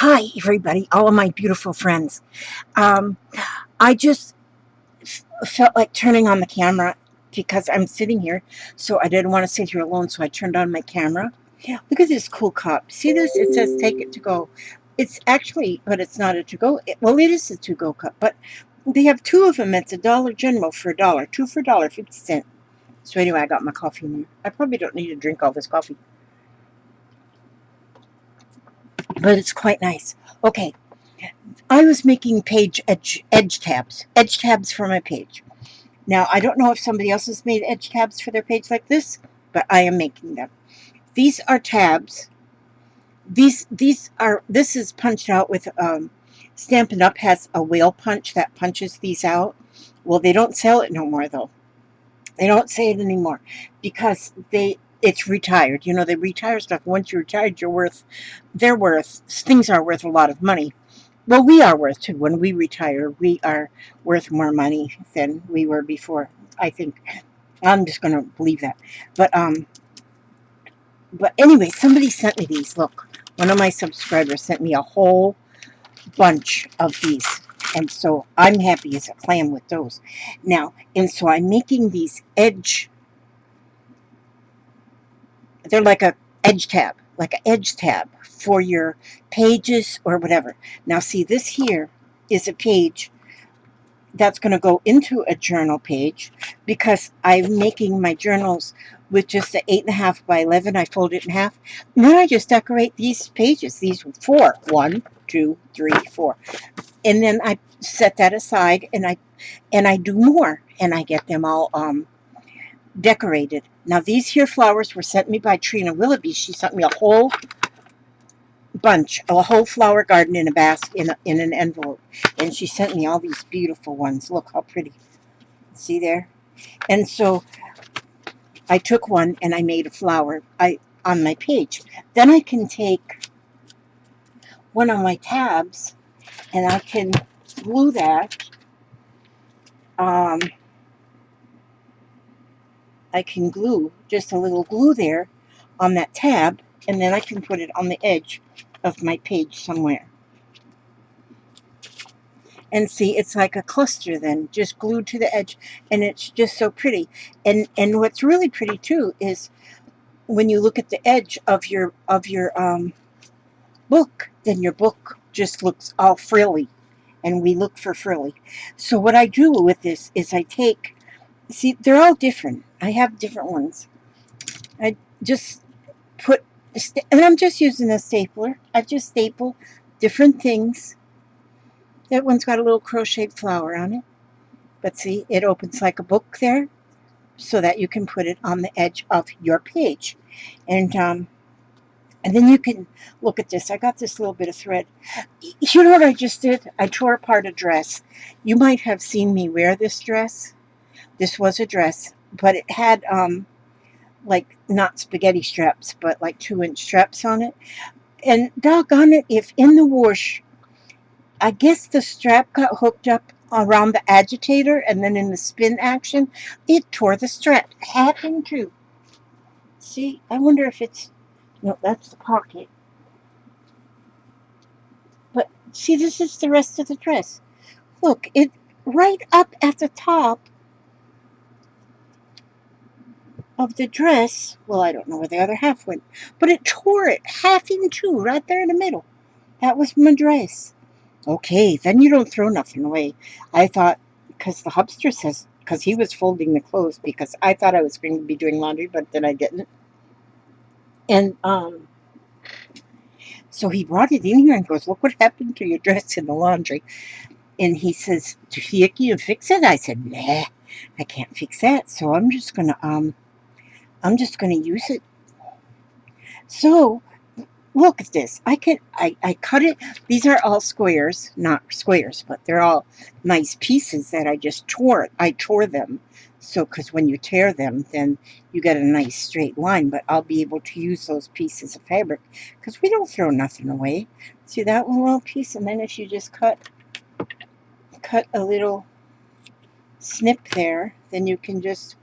Hi, everybody, all of my beautiful friends. Um, I just felt like turning on the camera because I'm sitting here, so I didn't want to sit here alone, so I turned on my camera. Yeah, look at this cool cup. See this? It says take it to go. It's actually, but it's not a to go. Well, it is a to go cup, but they have two of them. It's a Dollar General for a dollar, two for a dollar, 50 cents. So anyway, I got my coffee in there. I probably don't need to drink all this coffee, but it's quite nice. Okay, I was making page edge tabs for my page. Now, I don't know if somebody else has made edge tabs for their page like this, but I am making them. These are tabs. This is punched out with, Stampin' Up! Has a whale punch that punches these out. Well, they don't sell it no more, though. They don't say it anymore because it's retired. You know, they retire stuff. Once you're retired, things are worth a lot of money. Well, we are worth too. When we retire, we are worth more money than we were before. I think I'm just going to believe that. But but anyway, somebody sent me these. Look, one of my subscribers sent me a whole bunch of these, and so I'm happy as a clam with those. Now, and so I'm making these edge. They're like an edge tab for your pages or whatever. Now, see, this here is a page that's going to go into a journal page because I'm making my journals with just an 8.5 by 11. I fold it in half. And then I just decorate these pages, these four. 1, 2, 3, 4. And then I set that aside and I do more and I get them all decorated. Now these here flowers were sent me by Trina Willoughby. She sent me a whole flower garden in a basket in an envelope, and she sent me all these beautiful ones. Look how pretty. See there? And so I took one and I made a flower on my page. Then I can take one of my tabs and I can glue that. I can glue just a little glue there on that tab, and then I can put it on the edge of my page somewhere. And see, it's like a cluster then, just glued to the edge, and it's just so pretty. And what's really pretty too is when you look at the edge of your book, then your book just looks all frilly, and we look for frilly. So what I do with this is see, they're all different. I have different ones. I just put, and I'm just using a stapler. I just staple different things. That one's got a little crocheted flower on it. But see, it opens like a book there so that you can put it on the edge of your page. And then you can look at this. I got this little bit of thread. You know what I just did? I tore apart a dress. You might have seen me wear this dress. This was a dress, but it had like not spaghetti straps, but like 2-inch straps on it. And doggone it, if in the wash, I guess the strap got hooked up around the agitator, and then in the spin action, it tore the strap half in two. See, I wonder if it's, no, that's the pocket. But see, this is the rest of the dress. Look, it right up at the top of the dress. Well, I don't know where the other half went, but it tore it half in two right there in the middle. That was my dress. Okay, then you don't throw nothing away. I thought, because the hubster says, because he was folding the clothes, because I thought I was going to be doing laundry, but then I didn't. And so he brought it in here and goes, look what happened to your dress in the laundry. And he says, Tiaki, you fix it? I said, nah, I can't fix that. So I'm just gonna use it. So look at this. I cut it. These are all squares, not squares, but they're all nice pieces that I just tore. I tore them. So, because when you tear them, then you get a nice straight line, but I'll be able to use those pieces of fabric because we don't throw nothing away. See that one little piece? And then if you just cut a little snip there, then you can just,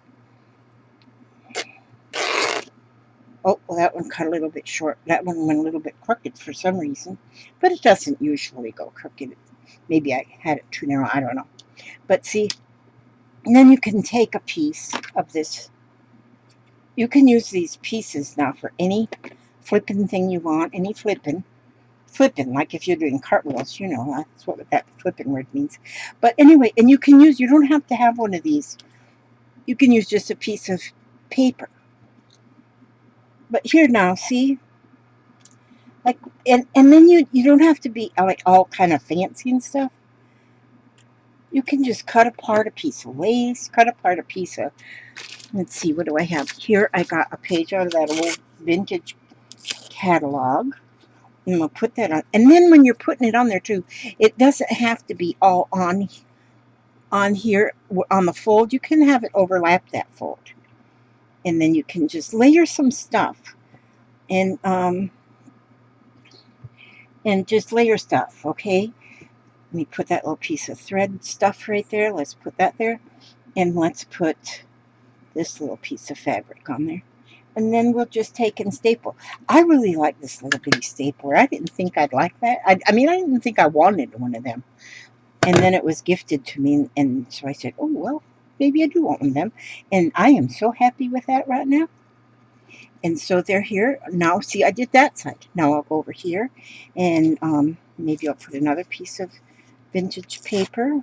Oh, well, that one cut a little bit short. That one went a little bit crooked for some reason, but it doesn't usually go crooked. Maybe I had it too narrow, I don't know. But see, and then you can take a piece of this. You can use these pieces now for any flipping thing you want, any flipping. Flipping, like if you're doing cartwheels, you know, that's what that flipping word means. But anyway, and you don't have to have one of these. You can use just a piece of paper. But here now, see, like, and then you don't have to be like all kind of fancy and stuff. You can just cut apart a piece of lace, cut apart a piece of, let's see, what do I have here? I got a page out of that old vintage catalog. I'm gonna put that on, and then when you're putting it on there too, it doesn't have to be all on here on the fold. You can have it overlap that fold, and then you can just layer some stuff, and just layer stuff. Okay, let me put that little piece of thread stuff right there. Let's put that there, and let's put this little piece of fabric on there. And then we'll just take and staple. I really like this little bitty stapler. I didn't think I'd like that. I mean, I didn't think I wanted one of them. And then it was gifted to me, and so I said, oh, well, maybe I do want one of them. And I am so happy with that right now. And so they're here. Now, see, I did that side. Now I'll go over here, and maybe I'll put another piece of vintage paper,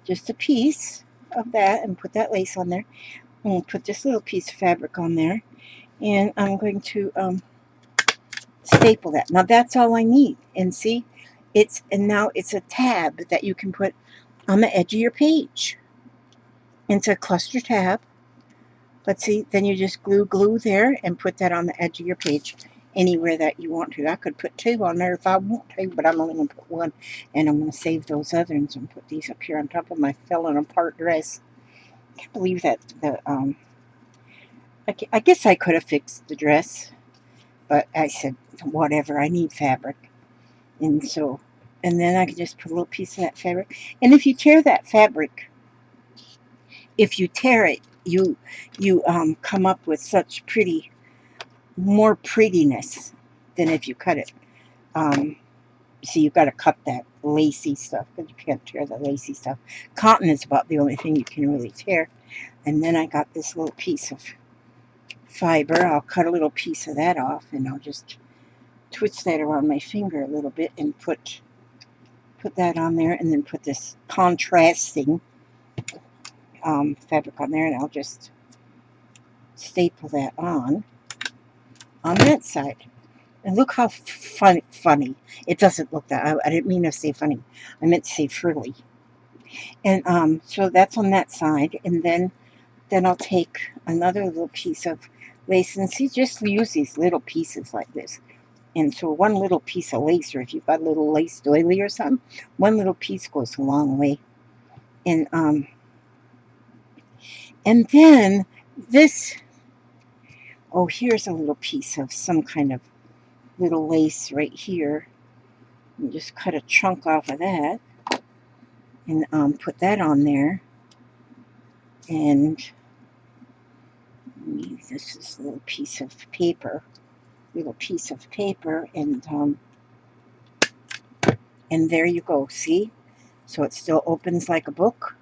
just a piece of that, and put that lace on there. I'm going to put this little piece of fabric on there, and I'm going to staple that. Now that's all I need. And see, now it's a tab that you can put on the edge of your page. It's a cluster tab. But see, then you just glue there and put that on the edge of your page anywhere that you want to. I could put 2 on there if I want to, but I'm only going to put 1, and I'm going to save those other ones and put these up here on top of my falling apart dress. I can't believe that I guess I could have fixed the dress, but I said, whatever, I need fabric. And so, and then I can just put a little piece of that fabric. And if you tear that fabric, if you tear it, you come up with such more prettiness than if you cut it. See, you've got to cut that lacy stuff, because you can't tear the lacy stuff. Cotton is about the only thing you can really tear. And then I got this little piece of fiber. I'll cut a little piece of that off, and I'll just twist that around my finger a little bit and put that on there, and then put this contrasting fabric on there, and I'll just staple that on that side. And look how funny. It doesn't look that. I didn't mean to say funny. I meant to say frilly. And so that's on that side, and then I'll take another little piece of lace, and see, just use these little pieces like this. And so one little piece of lace, or if you've got a little lace doily or something, one little piece goes a long way. And then this, oh, here's a little piece of some kind of little lace right here. And just cut a chunk off of that, and put that on there. And this is a little piece of paper, and there you go. See, so it still opens like a book,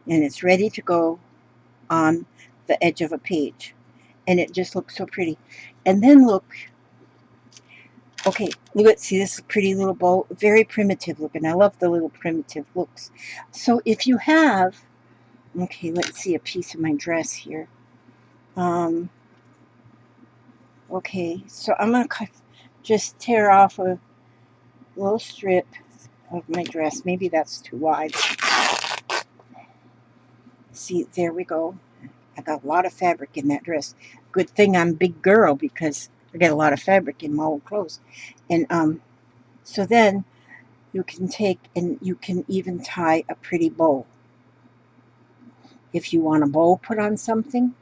and it's ready to go on the edge of a page, and it just looks so pretty. And then look, okay, look at, see this pretty little bow, very primitive looking. I love the little primitive looks. So if you have, okay, let's see a piece of my dress here. Okay, so I'm going to just tear off a little strip of my dress. Maybe that's too wide. See, there we go. I got a lot of fabric in that dress. Good thing I'm a big girl, because I get a lot of fabric in my old clothes. And so then you can take, and you can even tie a pretty bow. If you want a bow put on something,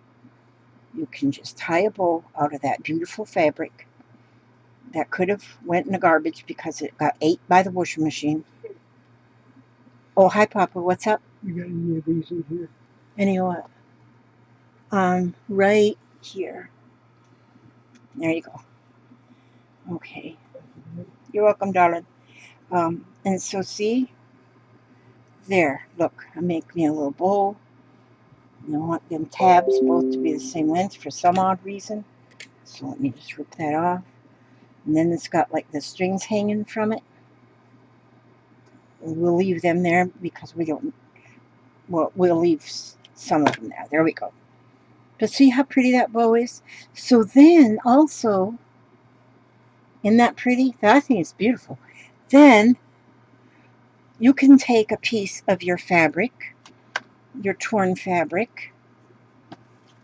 you can just tie a bow out of that beautiful fabric that could have went in the garbage because it got ate by the washing machine. Oh, hi, Papa. What's up? You got any of these in here? Any what? Right here. There you go. Okay. You're welcome, darling. And so see, there, look, I'm making me a little bowl. I want them tabs both to be the same length for some odd reason. So let me just rip that off. And then it's got like the strings hanging from it. We'll leave them there because we don't, well, we'll leave some of them there. There we go. But see how pretty that bow is? So then also, isn't that pretty? I think it's beautiful. Then you can take a piece of your fabric, your torn fabric,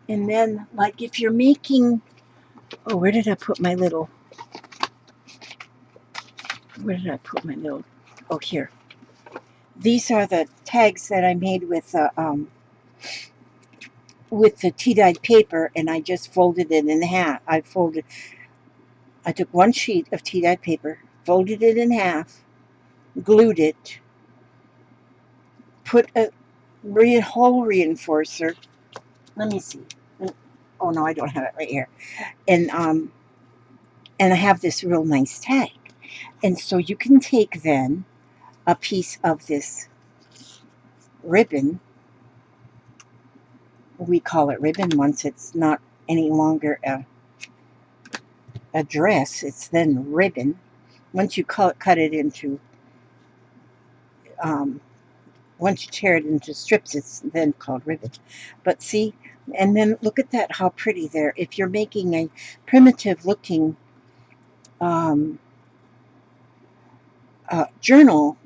and then like if you're making, oh, where did I put my little, oh, here. These are the tags that I made with the tea-dyed paper, and I just folded it in half. I took one sheet of tea-dyed paper, folded it in half, glued it, put a hole reinforcer. Let me see. Oh no, I don't have it right here. And I have this real nice tag. And so you can take then a piece of this ribbon. We call it ribbon once it's not any longer a dress. It's then ribbon. Once you cut it into, once you tear it into strips, it's then called ribbon. But see, and then look at that, how pretty there. If you're making a primitive looking journal,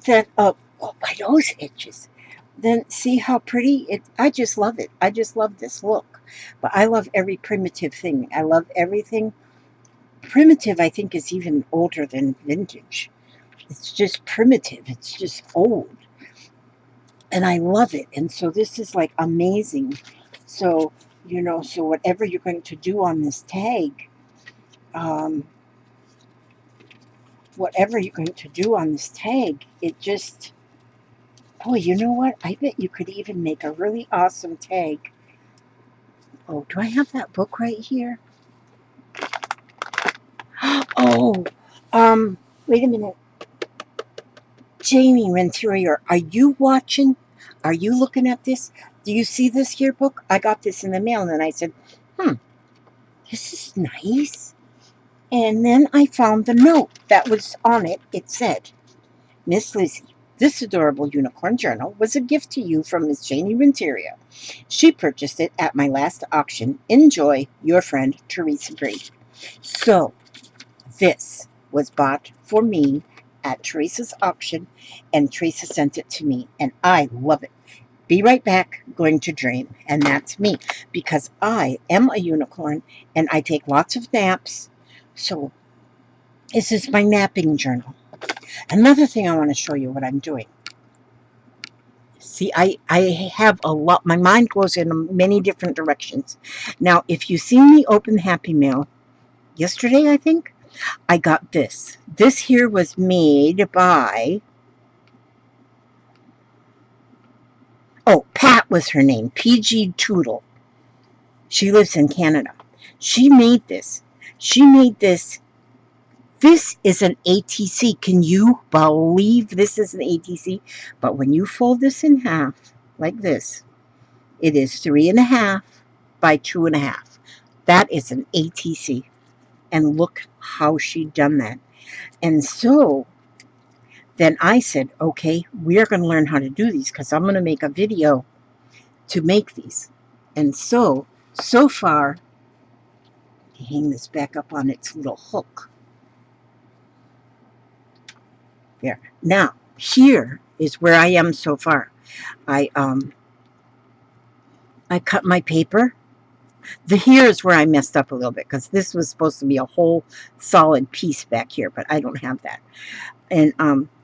that, oh, my nose itches. Then see how pretty it, I just love it. I just love this look. But I love every primitive thing. I love everything. Primitive, I think, is even older than vintage. It's just primitive. It's just old. And I love it. And so this is like amazing. So, you know, so whatever you're going to do on this tag, it just, boy, you know what? I bet you could even make a really awesome tag. Oh, do I have that book right here? Oh, wait a minute. Jamie Renteria, are you watching? Are you looking at this? Do you see this here book? I got this in the mail, and I said, this is nice. And then I found the note that was on it. It said, Miss Lizzie, this adorable unicorn journal was a gift to you from Miss Janie Renteria. She purchased it at my last auction. Enjoy, your friend, Teresa Green. So, this was bought for me at Teresa's auction, and Teresa sent it to me, and I love it. Be right back, going to dream, and that's me, because I am a unicorn, and I take lots of naps, so this is my napping journal. Another thing I want to show you what I'm doing. See, I have a lot, my mind goes in many different directions. Now, if you see me open Happy Mail yesterday, I think, I got this. This here was made by, oh, Pat was her name, PG Tootle. She lives in Canada. She made this. This is an ATC. Can you believe this is an ATC? But when you fold this in half, like this, it is 3.5 by 2.5. That is an ATC. And look how she done that. And so then I said, okay, we're going to learn how to do these because I'm going to make a video to make these. And so far, hang this back up on its little hook. There. Now, here is where I am so far. I cut my paper. Here is where I messed up a little bit because this was supposed to be a whole solid piece back here, but I don't have that. And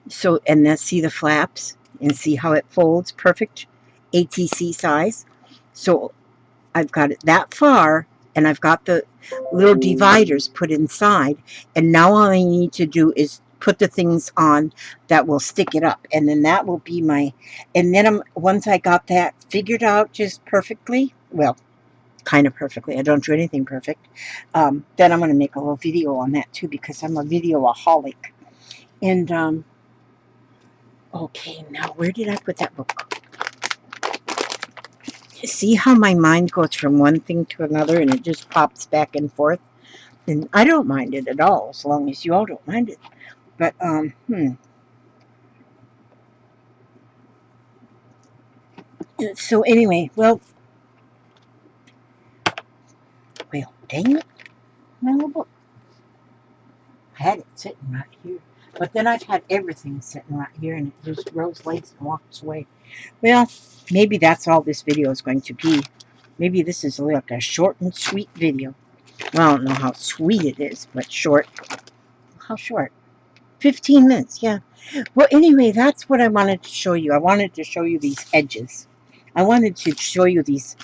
so, and then see the flaps and see how it folds, perfect ATC size. So I've got it that far, and I've got the little dividers put inside, and now all I need to do is put the things on that will stick it up, and then that will be my, and then once I got that figured out just perfectly, Well, kind of perfectly. I don't do anything perfect. Then I'm going to make a little video on that too because I'm a videoaholic. And okay, now where did I put that book? See how my mind goes from one thing to another and it just pops back and forth? And I don't mind it at all as long as you all don't mind it. But so anyway, well, dang it, my little book. I had it sitting right here. But then I've had everything sitting right here and it just grows legs and walks away. Well, maybe that's all this video is going to be. Maybe this is like a short and sweet video. Well, I don't know how sweet it is, but short. How short? 15 minutes, yeah. Well, anyway, that's what I wanted to show you. I wanted to show you these edges. I wanted to show you these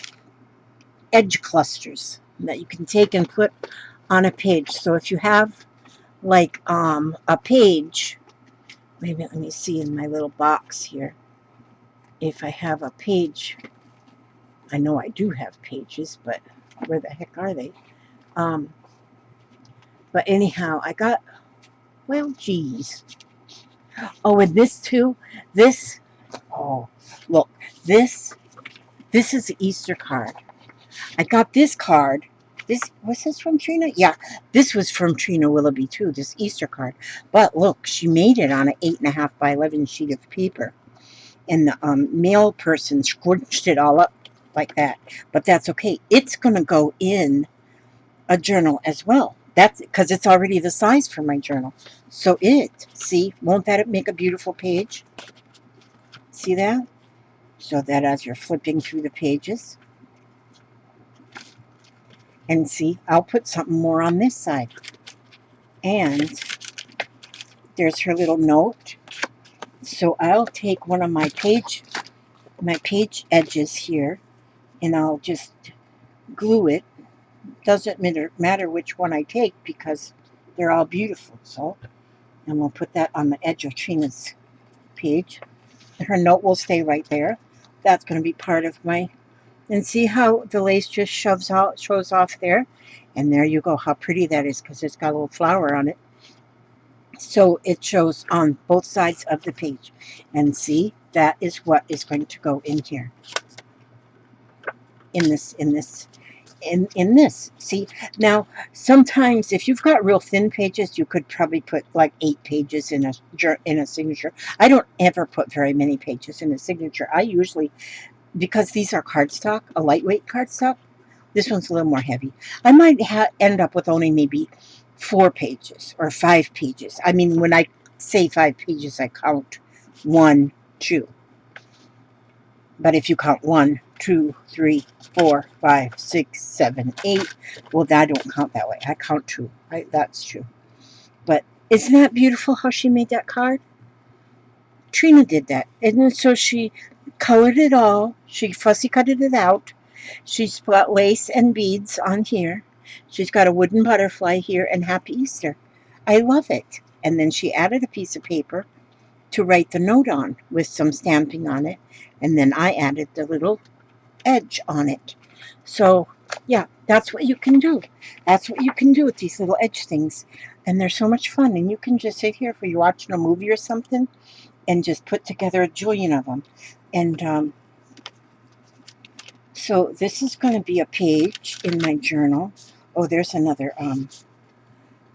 edge clusters that you can take and put on a page. So if you have like a page, maybe let me see in my little box here. If I have a page, I know I do have pages, but where the heck are they? But anyhow, I got, well, geez. Oh, and this too. This, oh, look, this is the Easter card. I got this card. Was this from Trina? Yeah, this was from Trina Willoughby too, this Easter card. But look, she made it on an 8.5 by 11 sheet of paper. And the mail person scrunched it all up like that. But that's okay. It's going to go in a journal as well. That's because it's already the size for my journal. So see, won't that make a beautiful page? See that? So that as you're flipping through the pages. And see, I'll put something more on this side. And there's her little note. So I'll take one of my page edges here, and I'll just glue it. Doesn't matter which one I take because they're all beautiful. So, and we'll put that on the edge of Trina's page. Her note will stay right there. That's going to be part of my, and see how the lace just shows off there? And there you go, how pretty that is because it's got a little flower on it. So it shows on both sides of the page. And see, that is what is going to go in here. In this. See, now sometimes if you've got real thin pages, you could probably put like 8 pages in a signature. I don't ever put very many pages in a signature. I usually, because these are cardstock, a lightweight cardstock, this one's a little more heavy. I might end up with only maybe 4 pages or 5 pages. I mean, when I say 5 pages, I count 1, 2. But if you count 1, 2, 3, 4, 5, 6, 7, 8, well, I don't count that way. I count 2. Right? That's true. But isn't that beautiful how she made that card? Trina did that. And so she colored it all. She fussy cutted it out. She's got lace and beads on here. She's got a wooden butterfly here and Happy Easter. I love it. And then she added a piece of paper to write the note on with some stamping on it. And then I added the little edge on it. So, yeah, that's what you can do. That's what you can do with these little edge things. And they're so much fun. And you can just sit here if you're watching a movie or something and just put together a jillion of them. And so this is going to be a page in my journal. Oh, there's another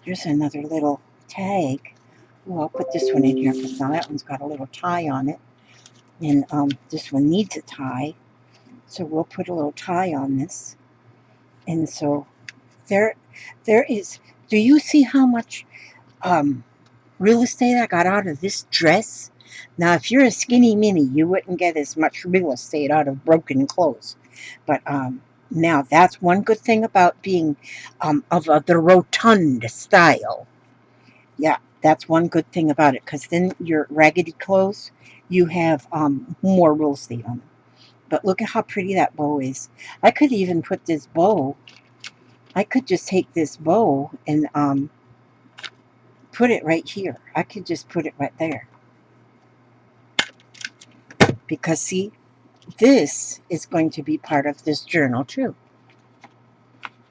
little tag. Oh, I'll put this one in here because now that one's got a little tie on it. And this one needs a tie. So we'll put a little tie on this. And so there is, do you see how much real estate I got out of this dress? Now, if you're a skinny mini, you wouldn't get as much real estate out of broken clothes. But now that's one good thing about being of the rotund style. Yeah, that's one good thing about it, because then your raggedy clothes, you have more real estate on them. But look at how pretty that bow is. I could even put this bow, I could just take this bow and put it right here. I could just put it right there. Because see, this is going to be part of this journal too,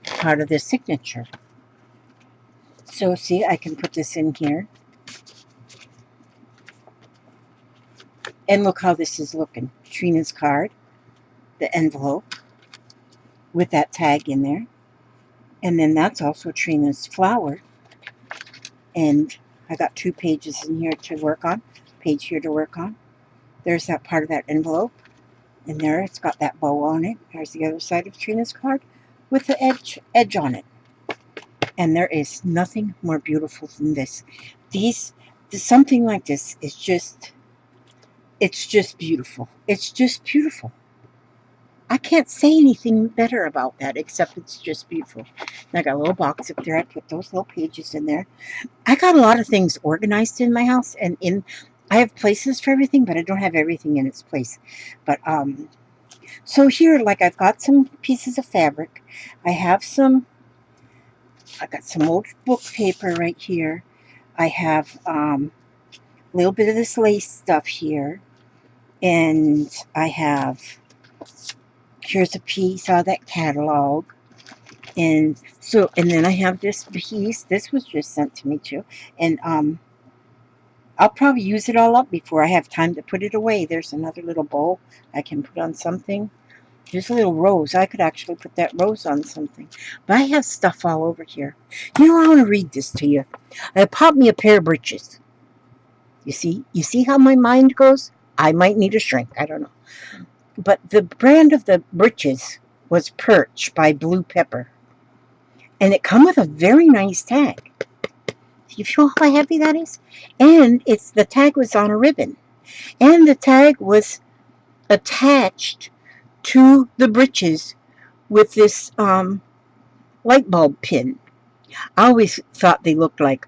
part of this signature. So see, I can put this in here. And look how this is looking. Trina's card, the envelope with that tag in there. And then that's also Trina's flower. And I got 2 pages in here to work on. Page here to work on. There's that part of that envelope. And there it's got that bow on it. There's the other side of Trina's card with the edge on it. And there is nothing more beautiful than this. Something like this is just, it's just beautiful. It's just beautiful. I can't say anything better about that except it's just beautiful. And I got a little box up there. I put those little pages in there. I got a lot of things organized in my house, and I have places for everything, but I don't have everything in its place. But so here, like, I've got some pieces of fabric. I got some old book paper right here. I have a little bit of this lace stuff here, and I have, here's a piece out of that catalog. And then I have this piece. This was just sent to me too. And I'll probably use it all up before I have time to put it away. There's another little bow I can put on something. There's a little rose. I could actually put that rose on something. But I have stuff all over here. You know, I want to read this to you. I popped me a pair of breeches. You see how my mind goes? I might need a shrink. I don't know. But the brand of the breeches was Perch by Blue Pepper. And it come with a very nice tag. You feel how heavy that is? And the tag was on a ribbon. And the tag was attached to the breeches with this light bulb pin. I always thought they looked like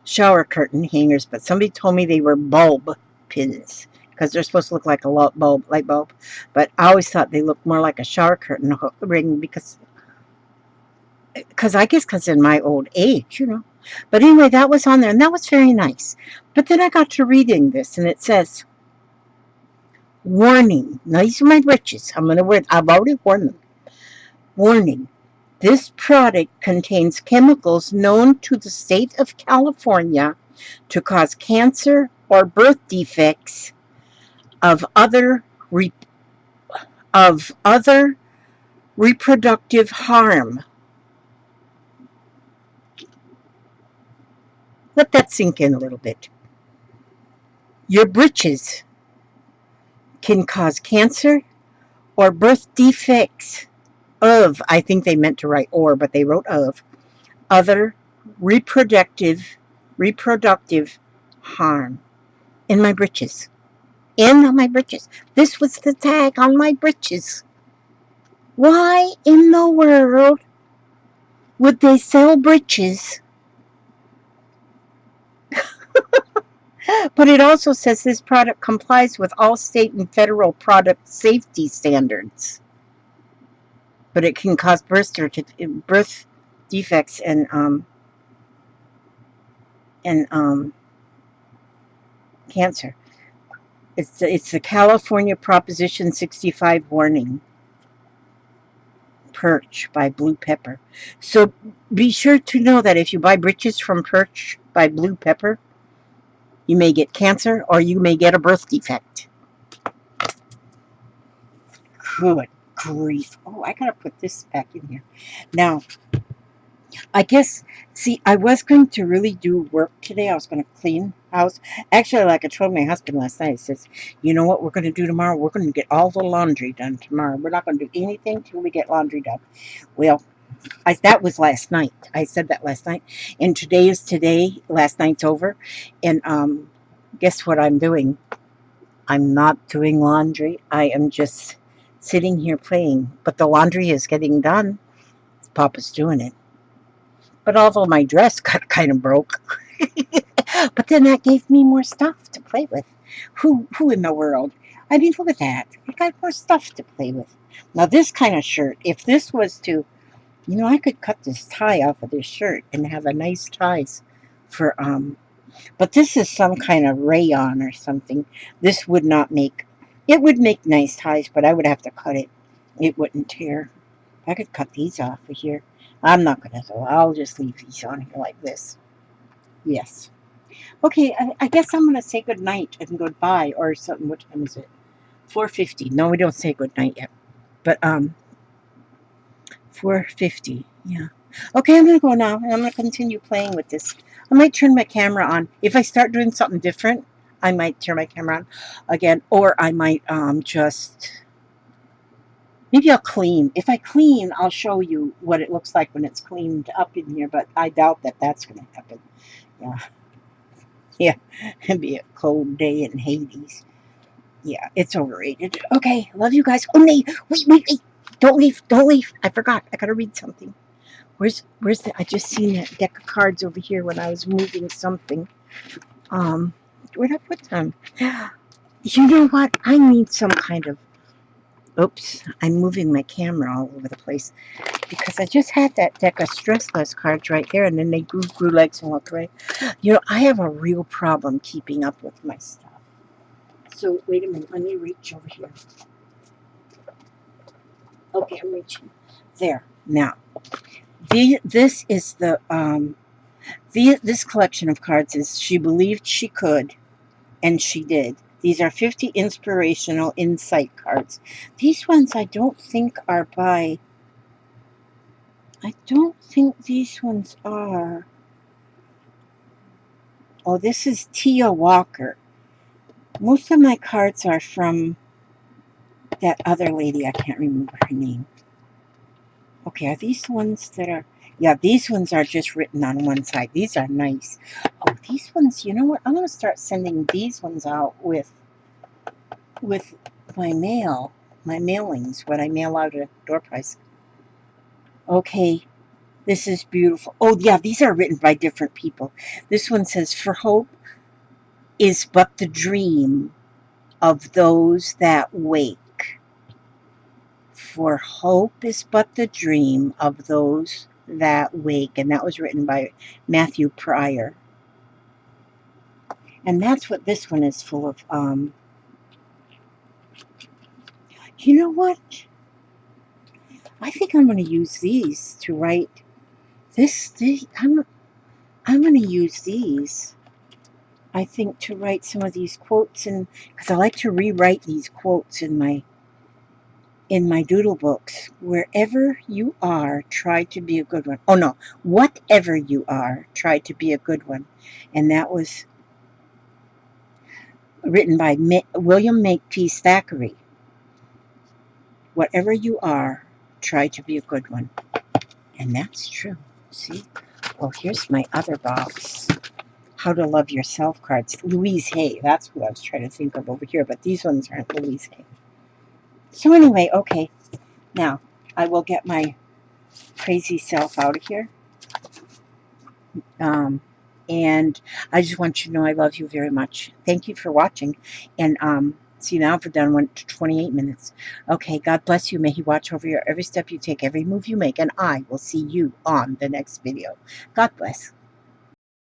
shower curtain hangers, but somebody told me they were bulb pins because they're supposed to look like a light bulb. But I always thought they looked more like a shower curtain ring because in my old age, you know. But anyway, that was on there, and that was very nice. But then I got to reading this, and it says, warning. Now, these are my breeches. I've already warned them. Warning. This product contains chemicals known to the state of California to cause cancer or birth defects of other reproductive harm. Let that sink in a little bit. Your breeches can cause cancer or birth defects of, I think they meant to write or, but they wrote of, other reproductive harm in my breeches. This was the tag on my breeches. Why in the world would they sell breeches? But it also says this product complies with all state and federal product safety standards. But it can cause birth defects and cancer. It's the California Proposition 65 warning. Perch by Blue Pepper. So be sure to know that if you buy breeches from Perch by Blue Pepper, you may get cancer or you may get a birth defect. Good grief. Oh, I gotta put this back in here. Now, I guess, see, I was going to really do work today. I was going to clean house. Actually, like I told my husband last night, I says, you know what we're going to do tomorrow? We're going to get all the laundry done tomorrow. We're not going to do anything till we get laundry done. Well, that was last night. I said that last night. And today is today. Last night's over. And guess what I'm doing? I'm not doing laundry. I am just sitting here playing. But the laundry is getting done. Papa's doing it. But although my dress got kind of broke, but then that gave me more stuff to play with. Who in the world? I mean, look at that. I got more stuff to play with. Now, this kind of shirt, if this was to, you know, I could cut this tie off of this shirt and have a nice ties for, but this is some kind of rayon or something. This would not make It would make nice ties, but I would have to cut it. It wouldn't tear. I could cut these off of here. I'm not going to, though. I'll just leave these on here like this. Yes. Okay, I guess I'm going to say good night and goodbye or something. What time is it? 4:50. No, we don't say good night yet. But 4:50. Yeah. Okay, I'm gonna go now, and I'm gonna continue playing with this. I might turn my camera on. If I start doing something different, I might turn my camera on again, or I might just maybe I'll clean. If I clean, I'll show you what it looks like when it's cleaned up in here. But I doubt that that's gonna happen. Yeah, yeah. It'd be a cold day in Hades. Yeah, it's overrated. Okay, love you guys. Oh, nee, wait. Don't leave, don't leave. I forgot. I gotta read something. Where's the? I just seen that deck of cards over here when I was moving something. Um, where'd I put them? You know what? I need some kind of. Oops, I'm moving my camera all over the place because I just had that deck of stressless cards right there, and then they grew legs and walked away. You know, I have a real problem keeping up with my stuff. So wait a minute. Let me reach over here. Okay, I'm reaching. There. Now, this is this collection of cards is She Believed She Could, and She Did. These are 50 inspirational insight cards. These ones I don't think are by. I don't think these ones are. Oh, this is Tia Walker. Most of my cards are from that other lady. I can't remember her name. Okay, are these ones that are. Yeah, these ones are just written on one side. These are nice. Oh, these ones, you know what? I'm going to start sending these ones out with my mail, my mailings, when I mail out a door prize. Okay, this is beautiful. Oh, yeah, these are written by different people. This one says, For hope is but the dream of those that wake. For hope is but the dream of those that wake. And that was written by Matthew Pryor. And that's what this one is full of. You know what? I think I'm going to use these to write this. I'm going to use these, I think, to write some of these quotes, and because I like to rewrite these quotes in my doodle books. Wherever you are, try to be a good one. Oh no, whatever you are, try to be a good one. And that was written by William Makepeace Thackeray. Whatever you are, try to be a good one. And that's true. See? Oh, here's my other box. How to Love Yourself cards. Louise Hay. That's what I was trying to think of over here, but these ones aren't Louise Hay. So anyway, okay. Now, I will get my crazy self out of here. And I just want you to know I love you very much. Thank you for watching. And see, now we're done. Went to 28 minutes. Okay, God bless you. May He watch over your every step you take, every move you make. And I will see you on the next video. God bless.